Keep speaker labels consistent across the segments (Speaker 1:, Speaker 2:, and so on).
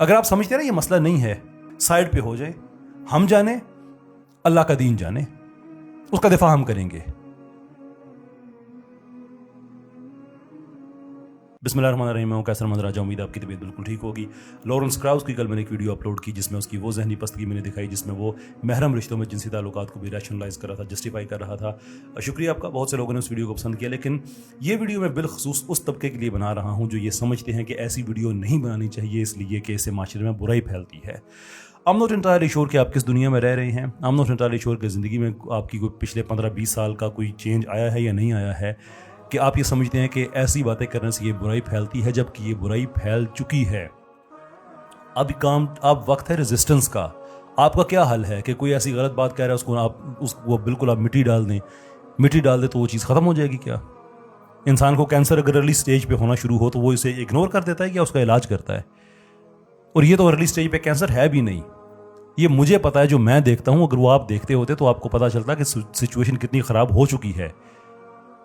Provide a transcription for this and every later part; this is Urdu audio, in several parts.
Speaker 1: اگر آپ سمجھتے ہیں نا یہ مسئلہ نہیں ہے، سائڈ پہ ہو جائے، ہم جانے، اللہ کا دین جانے، اس کا دفاع ہم کریں گے۔ بسم اللہ الرحمن الرحیم۔ کیسر مند راجہ، امید آپ کی طبیعت بالکل ٹھیک ہوگی۔ لارنس کراؤز کی کل میں نے ایک ویڈیو اپلوڈ کی جس میں اس کی وہ ذہنی پستگی میں نے دکھائی جس میں وہ محرم رشتوں میں جنسی تعلقات کو بھی ریشنلائز کر رہا تھا، جسٹیفائی کر رہا تھا۔ شکریہ آپ کا، بہت سے لوگوں نے اس ویڈیو کو پسند کیا، لیکن یہ ویڈیو میں بالخصوص اس طبقے کے لیے بنا رہا ہوں جو یہ سمجھتے ہیں کہ ایسی ویڈیو نہیں بنانی چاہیے اس لیے کہ اس سے معاشرے میں برائی پھیلتی ہے۔ I'm not entirely sure کہ آپ کس دنیا میں رہ رہے ہیں۔ I'm not entirely sure کہ زندگی میں آپ کی کوئی پچھلے 15-20 سال کا کوئی چینج آیا ہے یا نہیں آیا ہے کہ آپ یہ سمجھتے ہیں کہ ایسی باتیں کرنے سے یہ برائی پھیلتی ہے، جبکہ یہ برائی پھیل چکی ہے۔ اب وقت ہے ریزسٹنس کا۔ آپ کا کیا حل ہے کہ کوئی ایسی غلط بات کہہ رہا ہے اس کو بالکل آپ مٹی ڈال دیں تو وہ چیز ختم ہو جائے گی کیا؟ انسان کو کینسر اگر ارلی سٹیج پہ ہونا شروع ہو تو وہ اسے اگنور کر دیتا ہے یا اس کا علاج کرتا ہے؟ اور یہ تو ارلی سٹیج پہ کینسر ہے بھی نہیں۔ یہ مجھے پتا ہے، جو میں دیکھتا ہوں، اگر وہ آپ دیکھتے ہوتے تو آپ کو پتا چلتا کہ سچویشن کتنی خراب ہو چکی ہے۔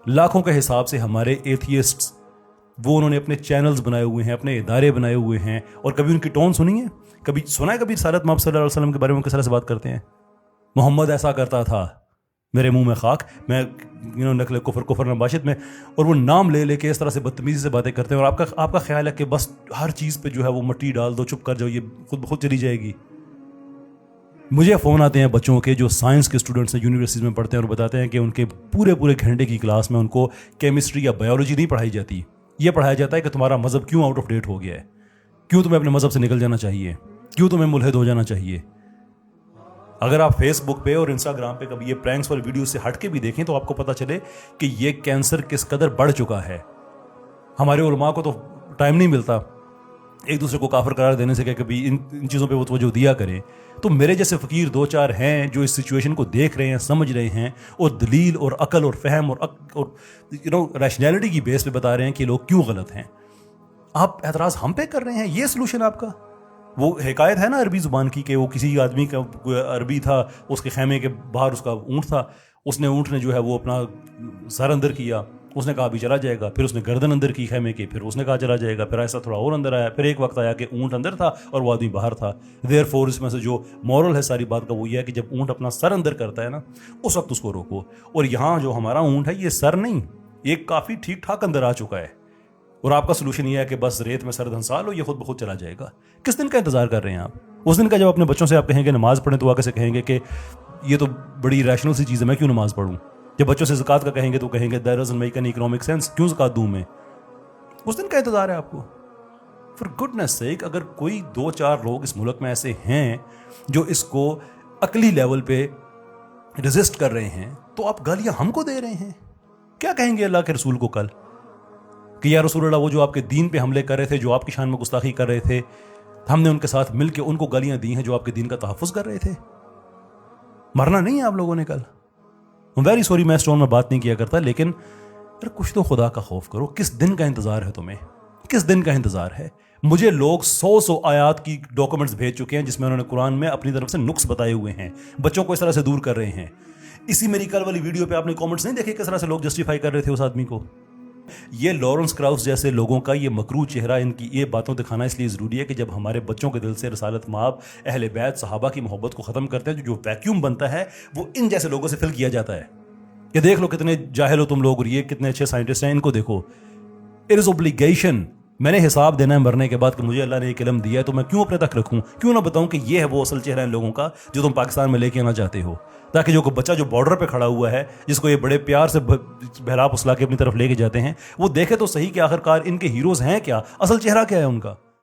Speaker 1: لاکھوں کے حساب سے ہمارے ایتھیسٹس، وہ انہوں نے اپنے چینلز بنائے ہوئے ہیں، اپنے ادارے بنائے ہوئے ہیں، اور کبھی ان کی ٹون سنی ہے؟ کبھی سنا ہے کبھی رسالت محمد صلی اللہ علیہ وسلم کے بارے میں کس طرح سے بات کرتے ہیں؟ محمد ایسا کرتا تھا، میرے منہ میں خاک، میں نقل کفر نباشت میں، اور وہ نام لے کے اس طرح سے بدتمیزی سے باتیں کرتے ہیں، اور آپ کا خیال ہے کہ بس ہر چیز پہ جو ہے وہ مٹی ڈال دو، چپ کر جاؤ، یہ خود بخود چلی جائے گی۔ مجھے فون آتے ہیں بچوں کے جو سائنس کے اسٹوڈنٹس ہیں، یونیورسٹیز میں پڑھتے ہیں، اور بتاتے ہیں کہ ان کے پورے گھنٹے کی کلاس میں ان کو کیمسٹری یا بایولوجی نہیں پڑھائی جاتی، یہ پڑھایا جاتا ہے کہ تمہارا مذہب کیوں آؤٹ آف ڈیٹ ہو گیا ہے، کیوں تمہیں اپنے مذہب سے نکل جانا چاہیے، کیوں تمہیں ملحد ہو جانا چاہیے۔ اگر آپ فیس بک پہ اور انسٹاگرام پہ کبھی یہ پرینکس والی ویڈیو سے ہٹ کے بھی دیکھیں تو آپ کو پتہ چلے کہ یہ کینسر کس قدر بڑھ چکا ہے۔ ہمارے علماء کو تو ٹائم نہیں ملتا ایک دوسرے کو کافر قرار دینے سے کہ کبھی ان چیزوں پہ وہ توجہ دیا کریں۔ تو میرے جیسے فقیر دو چار ہیں جو اس سچویشن کو دیکھ رہے ہیں، سمجھ رہے ہیں، اور دلیل اور عقل اور فہم اور ریشنلٹی کی بیس پہ بتا رہے ہیں کہ لوگ کیوں غلط ہیں۔ آپ اعتراض ہم پہ کر رہے ہیں، یہ سلوشن آپ کا؟ وہ حکایت ہے نا عربی زبان کی کہ وہ کسی آدمی کا عربی تھا، اس کے خیمے کے باہر اس کا اونٹ تھا، اونٹ نے جو ہے وہ اپنا سر اندر کیا، اس نے کہا ابھی چلا جائے گا، پھر اس نے گردن اندر کی خیمے کی، پھر اس نے کہا چلا جائے گا، پھر ایسا تھوڑا اور اندر آیا، پھر ایک وقت آیا کہ اونٹ اندر تھا اور وہ آدمی باہر تھا۔ دیر فور اس میں سے جو مورل ہے ساری بات کا وہ یہ ہے کہ جب اونٹ اپنا سر اندر کرتا ہے نا، اس وقت اس کو روکو۔ اور یہاں جو ہمارا اونٹ ہے یہ سر نہیں، یہ کافی ٹھیک ٹھاک اندر آ چکا ہے، اور آپ کا سلوشن یہ ہے کہ بس ریت میں سر دھنسا لو، یہ خود بخود چلا جائے گا۔ کس دن کا انتظار کر رہے ہیں آپ؟ اس دن کا جب اپنے بچوں سے آپ کہیں گے نماز پڑھیں تو آگے سے کہیں گے کہ یہ تو بڑی ریشنل سی چیز ہے، میں کیوں نماز پڑھوں؟ جب بچوں سے زکوٰۃ کا کہیں گے تو کہیں گے that doesn't make any economic sense, کیوں زکوٰۃ دوں میں؟ اس دن کا انتظار ہے آپ کو۔ فار گڈنس سیک، اگر کوئی دو چار لوگ اس ملک میں ایسے ہیں جو اس کو عقلی لیول پہ ریزسٹ کر رہے ہیں تو آپ گالیاں ہم کو دے رہے ہیں۔ کیا کہیں گے اللہ کے رسول کو کل کہ یا رسول اللہ، وہ جو آپ کے دین پہ حملے کر رہے تھے، جو آپ کی شان میں گستاخی کر رہے تھے، ہم نے ان کے ساتھ مل کے ان کو گالیاں دی ہیں جو آپ کے دین کا تحفظ کر رہے تھے۔ مرنا نہیں ہے آپ لوگوں نے کل۔ ویری سوری، میں اسٹون میں بات نہیں کیا کرتا، لیکن کچھ تو خدا کا خوف کرو۔ کس دن کا انتظار ہے تمہیں؟ کس دن کا انتظار ہے؟ مجھے لوگ 100 آیات کی ڈاکومنٹس بھیج چکے ہیں جس میں انہوں نے قرآن میں اپنی طرف سے نقص بتائے ہوئے ہیں، بچوں کو اس طرح سے دور کر رہے ہیں۔ اسی میری کل والی ویڈیو پہ آپ نے کامنٹس نہیں دیکھے کس طرح سے لوگ جسٹیفائی کر رہے تھے اس آدمی کو؟ یہ لارنس کراؤز جیسے لوگوں کا یہ مکروہ چہرہ، ان کی یہ باتوں دکھانا اس لیے ضروری ہے کہ جب ہمارے بچوں کے دل سے رسالت مآب، اہل بیت، صحابہ کی محبت کو ختم کرتے ہیں، جو ویکیوم بنتا ہے وہ ان جیسے لوگوں سے فل کیا جاتا ہے کہ دیکھ لو کتنے جاہل ہو تم لوگ اور یہ کتنے اچھے سائنٹسٹ ہیں، ان کو دیکھو۔ اٹ از اوبلیگیشن، میں نے حساب دینا ہے مرنے کے بعد کہ مجھے اللہ نے ایک علم دیا ہے تو میں کیوں اپنے تک رکھوں؟ کیوں نہ بتاؤں کہ یہ ہے وہ اصل چہرہ ان لوگوں کا جو تم پاکستان میں لے کے آنا چاہتے ہو، تاکہ جو بچہ جو بارڈر پہ کھڑا ہوا ہے، جس کو یہ بڑے پیار سے بہلا پسلا کے اپنی طرف لے کے جاتے ہیں، وہ دیکھے تو صحیح کہ آخر کار ان کے ہیروز ہیں کیا، اصل چہرہ کیا ہے ان کا۔